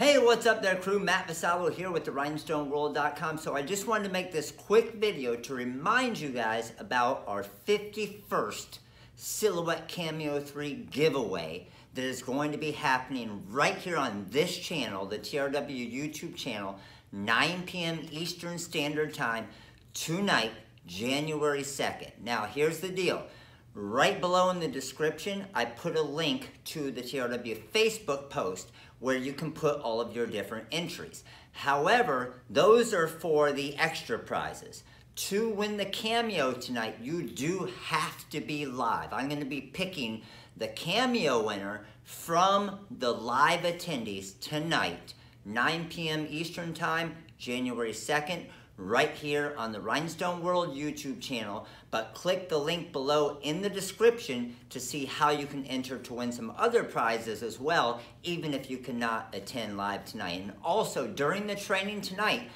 Hey, what's up there, crew? Matt Vassallo here with the rhinestoneworld.com. So I just wanted to make this quick video to remind you guys about our 51st Silhouette Cameo 3 giveaway that is going to be happening right here on this channel, the TRW YouTube channel, 9 p.m. Eastern Standard Time tonight, January 2nd. Now, here's the deal. Right below in the description, I put a link to the TRW Facebook post where you can put all of your different entries. However, those are for the extra prizes. To win the Cameo tonight, you do have to be live. I'm going to be picking the Cameo winner from the live attendees tonight, 9 p.m. Eastern Time, January 2nd, right here on the Rhinestone World YouTube channel, but click the link below in the description to see how you can enter to win some other prizes as well, even if you cannot attend live tonight. And also, during the training tonight,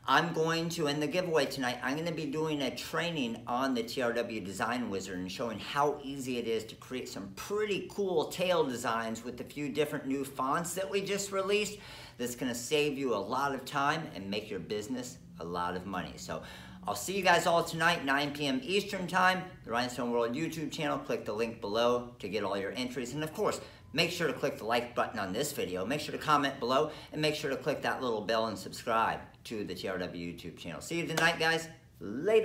I'm going to, in the giveaway tonight, I'm going to be doing a training on the TRW Design Wizard and showing how easy it is to create some pretty cool tail designs with a few different new fonts that we just released that's going to save you a lot of time and make your business a lot of money. So I'll see you guys all tonight, 9 p.m. Eastern Time, the Rhinestone World YouTube channel. Click the link below to get all your entries. And of course, make sure to click the like button on this video. Make sure to comment below and make sure to click that little bell and subscribe to the TRW YouTube channel. See you tonight, guys. Later.